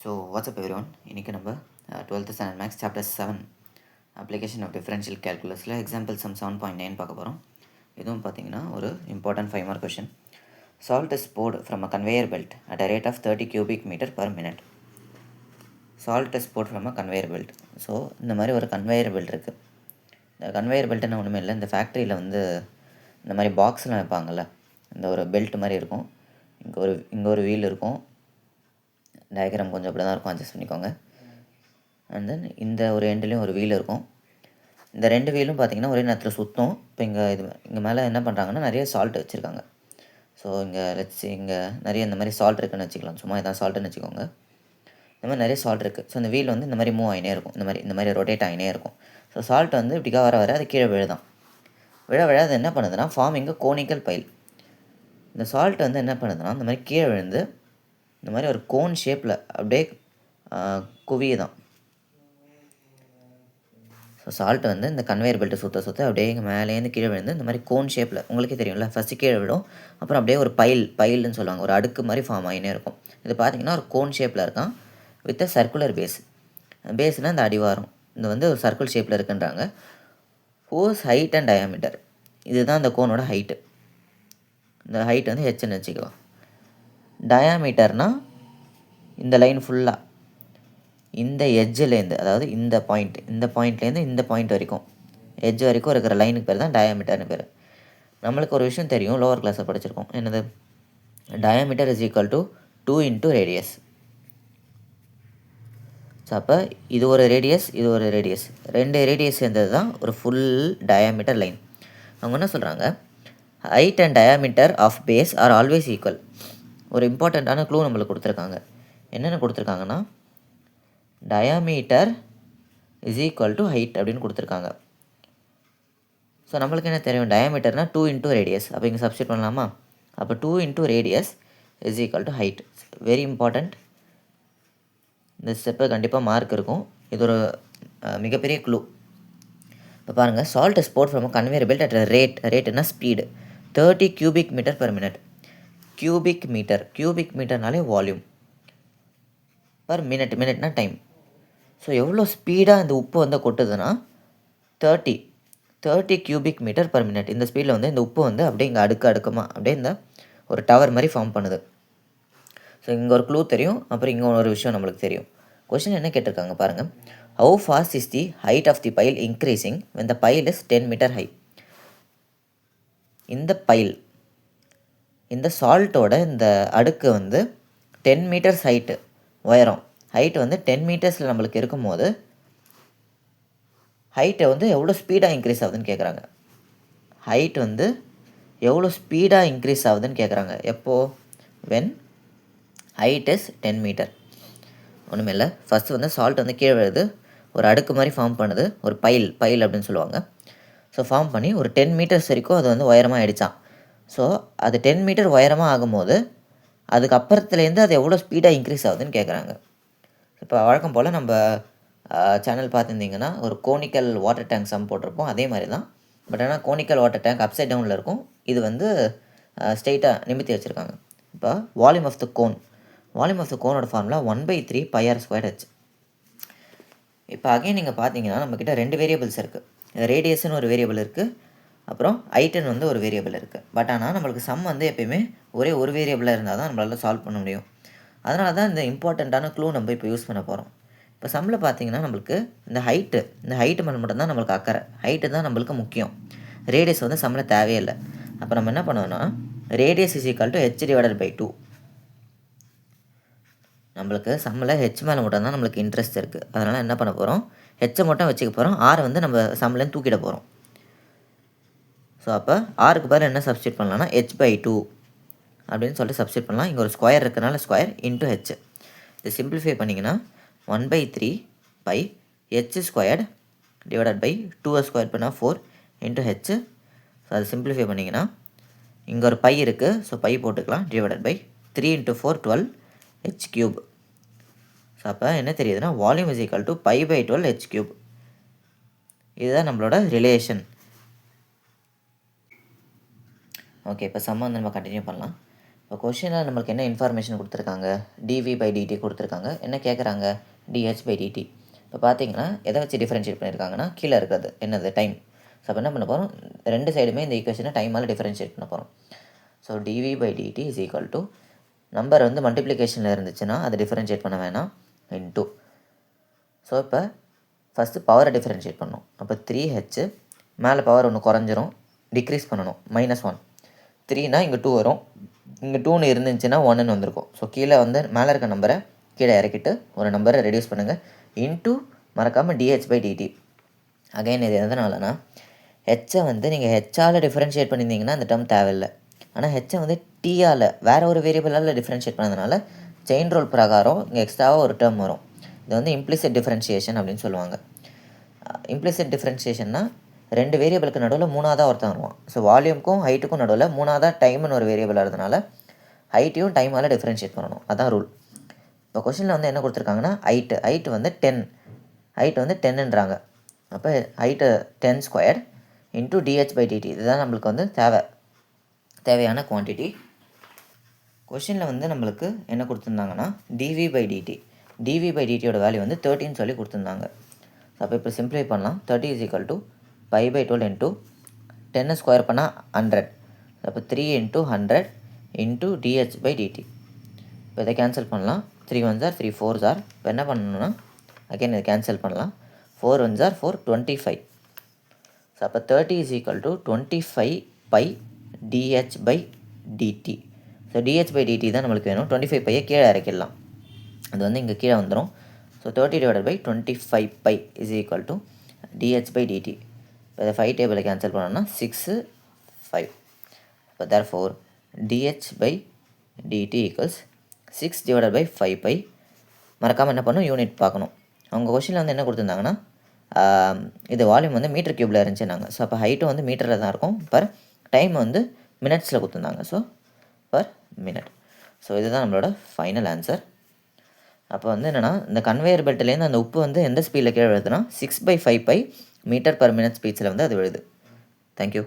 So what's up everyone? இன்னைக்கு நம்ம 12th standard max chapter 7 application of differential calculusல example sum 7.9 பார்க்க போகிறோம். இதுவும் பார்த்தீங்கன்னா ஒரு important 5 mark question. Salt is poured from a conveyor belt at a rate of 30 cubic meter per minute. Salt is poured from a conveyor belt. So இந்த மாதிரி ஒரு conveyor belt இருக்குது. இந்த கன்வேயர் பெல்ட்டுன்னு ஒன்றுமே இல்லை, இந்த ஃபேக்ட்ரியில் வந்து இந்த மாதிரி பாக்ஸ்லாம் வைப்பாங்கள்ல, இந்த ஒரு பெல்ட் மாதிரி இருக்கும். இங்கே ஒரு வீல் இருக்கும். டயக்ராம் கொஞ்சம் அப்படி தான் இருக்கும், அட்ஜஸ்ட் பண்ணிக்கோங்க. அண்ட் தென் இந்த ஒரு எண்ட்லேயும் ஒரு வீல் இருக்கும். இந்த ரெண்டு வீலும் பார்த்திங்கன்னா ஒரே நேரத்தில் சுற்றும். இப்போ இங்கே மேலே என்ன பண்ணுறாங்கன்னா நிறைய சால்ட் வச்சுருக்காங்க. ஸோ இங்கே நிறைய இந்த மாதிரி சால்ட் இருக்குதுன்னு வச்சுக்கலாம். சும்மா இதான் சால்ட்டுன்னு வச்சுக்கோங்க. இந்த மாதிரி நிறைய சால்ட் இருக்குது. ஸோ இந்த வீல் வந்து இந்த மாதிரி மூவ் ஆகினே இருக்கும், இந்த மாதிரி ரொட்டேட் ஆகினே இருக்கும். ஸோ சால்ட் வந்து இப்படிக்கா வர அது கீழே விழுதான். அது என்ன பண்ணுதுன்னா ஃபார்மிங் கோனிக்கல் பைல். இந்த சால்ட் வந்து என்ன பண்ணுதுன்னா இந்த மாதிரி கீழே விழுந்து இந்த மாதிரி ஒரு கோன் ஷேப்பில் அப்படியே குவியுதான். ஸோ சால்ட் வந்து இந்த கன்வேயர் பெல்ட்டை சுற்ற அப்படியே மேலேருந்து கீழே விழுந்து இந்த மாதிரி கோன் ஷேப்பில், உங்களுக்கே தெரியும்ல, ஃபஸ்ட்டு கீழே விடும், அப்புறம் அப்படியே ஒரு பைல்னு சொல்லுவாங்க, ஒரு அடுக்கு மாதிரி ஃபார்ம் ஆகினே இருக்கும். இது பார்த்திங்கன்னா ஒரு கோன் ஷேப்பில் இருக்கான் வித் அ சர்க்குலர் பேஸ்னால் இந்த அடிவாரம் இந்த வந்து ஒரு சர்க்கிள் ஷேப்பில் இருக்குன்றாங்க. ஹோஸ் ஹைட் அண்ட் டயாமீட்டர், இதுதான் இந்த கோனோட ஹைட்டு. இந்த ஹைட் வந்து ஹெச்ன்னு வச்சுக்கலாம். டயாமீட்டர்னால் இந்த லைன் ஃபுல்லாக இந்த எட்ஜிலேருந்து, அதாவது இந்த பாயிண்ட்லேருந்து இந்த பாயிண்ட் வரைக்கும், எட்ஜ் வரைக்கும் இருக்கிற லைனுக்கு பேர் தான் டயாமீட்டர்னு பேர். நம்மளுக்கு ஒரு விஷயம் தெரியும், லோவர் கிளாஸில் படிச்சிருக்கோம். என்னது? Diameter is equal to 2 × radius. So அப்போ இது ஒரு ரேடியஸ், இது ஒரு ரேடியஸ், ரெண்டு ரேடியஸ் சேர்ந்தது தான் ஒரு ஃபுல் டயாமீட்டர் லைன். அவங்க என்ன சொல்கிறாங்க, height and diameter of base are always equal. ஒரு இம்பார்ட்டண்ட்டான க்ளூ நம்மளுக்கு கொடுத்துருக்காங்க. என்னென்ன கொடுத்துருக்காங்கன்னா diameter is equal to height அப்படின்னு கொடுத்துருக்காங்க. ஸோ நம்மளுக்கு என்ன தெரியும், டயாமீட்டர்னால் 2 × ரேடியஸ். அப்போ இங்கே சப்ஸ்டியூட் பண்ணலாமா? அப்போ 2 × radius is equal to height. Very important. இந்த ஸ்டெப்பு கண்டிப்பாக மார்க் இருக்கும். இது ஒரு மிகப்பெரிய க்ளூ. இப்போ பாருங்கள், salt is poured from a conveyor belt at a ரேட்னா speed 30 cubic meter per minute. Cubic மீட்டர்னாலே வால்யூம், பர் மினிட்னா டைம். ஸோ எவ்வளோ ஸ்பீடாக இந்த உப்பு வந்து கொட்டுதுன்னா 30 cubic meter per minute. இந்த ஸ்பீடில் வந்து இந்த உப்பு வந்து அப்படியே இங்கே அடுக்கமாக அப்படியே இந்த ஒரு டவர் மாதிரி ஃபார்ம் பண்ணுது. ஸோ இங்கே ஒரு க்ளூ தெரியும், அப்புறம் இங்கே ஒரு விஷயம் நம்மளுக்கு தெரியும். கொஷின் என்ன கேட்டிருக்காங்க பாருங்கள், how fast is the height of the pile increasing when the pile is 10 meter high. இந்த சால்ட்டோட இந்த அடுக்கு வந்து 10 meters ஹைட்டு, உயரம் ஹைட்டு வந்து 10 மீட்டர்ஸில் நம்மளுக்கு இருக்கும்போது ஹைட்டை வந்து எவ்வளோ ஸ்பீடாக இன்க்ரீஸ் ஆகுதுன்னு கேட்குறாங்க. ஹைட் வந்து எவ்வளோ ஸ்பீடாக இன்க்ரீஸ் ஆகுதுன்னு கேட்குறாங்க. எப்போது? When height is 10 metre. ஒன்றுமே இல்லை, ஃபஸ்ட்டு வந்து சால்ட் வந்து கீழே விழுது, ஒரு அடுக்கு மாதிரி ஃபார்ம் பண்ணுது, ஒரு பைல் அப்படின்னு சொல்லுவாங்க. ஸோ ஃபார்ம் பண்ணி ஒரு 10 மீட்டர்ஸ் வரைக்கும் அது வந்து உயரமாக ஆகிடுச்சான். ஸோ அது 10 மீட்டர் உயரமாக ஆகும்போது அதுக்கப்புறத்துலேருந்து அது எவ்வளோ ஸ்பீடாக இன்க்ரீஸ் ஆகுதுன்னு கேட்குறாங்க. இப்போ வழக்கம் போல் நம்ம சேனல் பார்த்துருந்தீங்கன்னா ஒரு கோனிக்கல் வாட்டர் டேங்க் சம் போட்டிருப்போம், அதே மாதிரி தான். பட் ஆனால் கோனிக்கல் வாட்டர் டேங்க் அப்சைட் டவுனில் இருக்கும், இது வந்து ஸ்ட்ரெயிட்டாக நிமித்தி வச்சுருக்காங்க. இப்போ வால்யூம் ஆஃப் த கோனோட ஃபார்முலா 1/3 πr²h. இப்போ அகைன் நீங்கள் பார்த்தீங்கன்னா நம்மக்கிட்ட ரெண்டு வேரியபிள்ஸ் இருக்குது. ரேடியஸ்னு ஒரு வேரியபிள் இருக்குது, அப்புறம் ஹைட்டுன்னு வந்து ஒரு வேரியபிள் இருக்குது. பட் ஆனால் நம்மளுக்கு சம் வந்து எப்பயுமே ஒரே ஒரு வேரியபிளாக இருந்தால் தான் நம்மளால் சால்வ் பண்ண முடியும். அதனால தான் இந்த இம்பார்ட்டண்ட்டான க்ளூ நம்ம இப்போ யூஸ் பண்ண போகிறோம். இப்போ சம்மில் பார்த்தீங்கன்னா நம்மளுக்கு இந்த ஹைட்டு மேலே மட்டும்தான் நம்மளுக்கு அக்கறை, ஹைட்டு தான் நம்மளுக்கு முக்கியம். ரேடியஸ் வந்து சம்மில் தேவையில்லை. அப்போ நம்ம என்ன பண்ணுவோம்னா radius is equal to h/2. நம்மளுக்கு சம்மில் ஹெச் மேலே மட்டும்தான் நம்மளுக்கு இன்ட்ரெஸ்ட் இருக்குது. அதனால் என்ன பண்ண போகிறோம், ஹெச்சை மட்டும் வச்சுக்க போகிறோம், ஆரை வந்து நம்ம சம்மிலேருந்து தூக்கிட போகிறோம். ஸோ அப்போ ஆருக்கு பதில் என்ன சப்ஸ்டியூட் பண்ணலாம்னா h/2 அப்படின்னு சொல்லிட்டு சப்ஸ்டியூட் பண்ணலாம். இங்கே ஒரு ஸ்கொயர் இருக்கிறனால ஸ்கொயர் இன்ட்டு ஹெச். இது சிம்பிளிஃபை பண்ணிங்கன்னா 1/3 பை h² டிவைடட் பை 2² பண்ணால் 4 இன்ட்டு ஹெச். ஸோ அது சிம்பிளிஃபை பண்ணிங்கன்னா இங்கே ஒரு பை இருக்குது, ஸோ பை போட்டுக்கலாம், டிவைடட் பை 3 × 4 12 h³. ஸோ அப்போ என்ன தெரியுதுன்னா volume is equal to π/12 h³. இதுதான் நம்மளோட ரிலேஷன். ஓகே, இப்போ சம்ம வந்து நம்ம கண்டினியூ பண்ணலாம். இப்போ கொஷினில் நம்மளுக்கு என்ன இன்ஃபர்மேஷன் கொடுத்துருக்காங்க, dv/dt கொடுத்துருக்காங்க. என்ன கேட்குறாங்க, dh/dt. இப்போ பார்த்தீங்கன்னா எதை வச்சு டிஃபரன்ஷியேட் பண்ணியிருக்காங்கன்னா கீழே இருக்கிறது என்னது டைம். ஸோ அப்போ என்ன பண்ண போகிறோம், ரெண்டு சைடுமே இந்த ஈக்குவேஷனை டைமால் டிஃபரன்ஷியேட் பண்ண போகிறோம். So dv/dt is equal to number வந்து மல்டிப்ளிகேஷனில் இருந்துச்சுன்னா அதை டிஃபரன்ஷியேட் பண்ண வேணாம், இன்டூ. ஸோ இப்போ ஃபஸ்ட்டு பவரை டிஃபரன்ஷியேட் பண்ணணும். அப்போ 3h மேலே பவர் ஒன்று குறைஞ்சிரும், டிக்ரீஸ் பண்ணணும், -1. 3னா இங்கே 2 வரும், இங்கே 2ன்னு இருந்துச்சுன்னா 1ன்னு வந்திருக்கும். ஸோ கீழே வந்து மேலே இருக்க நம்பரை கீழே இறக்கிட்டு ஒரு நம்பரை ரெடியூஸ் பண்ணுங்கள், இன்டூ மறக்காமல் dh/dt. அகைன் இது எதனாலனா ஹெச்சை வந்து நீங்கள் ஹெச்சால் டிஃபரன்ஷியேட் பண்ணியிருந்தீங்கன்னா அந்த டேர்ம் தேவையில்லை. ஆனால் ஹெச்சை வந்து டீயால் வேறு ஒரு வேரியபிளால் டிஃபரன்ஷியேட் பண்ணதுனால செயின் ரூல் பிரகாரம் இங்கே எக்ஸ்ட்ராவாக ஒரு டேர்ம் வரும். இது வந்து இம்ப்ளிசிட் டிஃபரன்ஷியேஷன் அப்படின்னு சொல்லுவாங்க. இம்ப்ளிசிட் டிஃபரன்ஷியேஷன்னா ரெண்டு வேரியபிளுக்கு நடுவில் மூணாவதாக ஒருத்தன் வருவான். ஸோ வால்யூமுக்கும் ஹைட்டுக்கும் நடுவில் மூணாவதாக டைம்னு ஒரு வேரியபிள் இருந்தனால ஹைட்டையும் டைமால் டிஃபரன்ஷியேட் பண்ணணும், அதான் ரூல். இப்போ கொஷினில் வந்து என்ன கொடுத்துருக்காங்கன்னா ஹைட்டு வந்து 10, ஹைட்டு வந்து 10ன்றாங்க. அப்போ ஹைட்டு 10² இன்டூ dh/dt. இதுதான் நம்மளுக்கு வந்து தேவையான குவான்டிட்டி. கொஷினில் வந்து நம்மளுக்கு என்ன கொடுத்துருந்தாங்கன்னா dv/dt. dv/dtயோட வேல்யூ வந்து 30 சொல்லி கொடுத்துருந்தாங்க. ஸோ அப்போ இப்போ சிம்ப்ளிஃபை பண்ணலாம். 30 is equal to π/12 into 10 square பண்ணால் 100. அப்போ 3 இன்டூ 100 இன்டூ dh/dt. இப்போ இதை கேன்சல் பண்ணலாம். 3 1s are 3 4s are. இப்போ என்ன பண்ணணும்னா அகைன் இதை கேன்சல் பண்ணலாம். 4 1s are 4, 25. ஸோ அப்போ 30 is equal to 25π dh/dt. So dh/dt தான் நம்மளுக்கு வேணும். 25π கீழே இறக்கிடலாம், அது வந்து இங்கே கீழே வந்துடும். So 30/25π is equal to dh/dt. இப்போ இதை 5 டேபிளை கேன்சல் பண்ணோம்னா 6 5. இப்போ therefore dh/dt equals 6/5π. மறக்காமல் என்ன பண்ணணும், யூனிட் பார்க்கணும். அவங்க கொஷினில் வந்து என்ன கொடுத்துருந்தாங்கன்னா இது வால்யூம் வந்து மீட்டர் க்யூப்பில் இருந்துச்சுன்னாங்க. ஸோ அப்போ ஹைட்டும் வந்து மீட்டரில் தான் இருக்கும், பர் டைம் வந்து மினிட்ஸில் கொடுத்துருந்தாங்க. So per minute. ஸோ இதுதான் நம்மளோட ஃபைனல் ஆன்சர். அப்போ வந்து என்னென்னா இந்த கன்வேயர் பெல்ட்லேருந்து அந்த உப்பு வந்து எந்த ஸ்பீடில் கீழே விழுதுன்னா 6/5π மீட்டர் பர் மினிட் ஸ்பீட்ஸில் வந்து அது விழுது. தேங்க்யூ.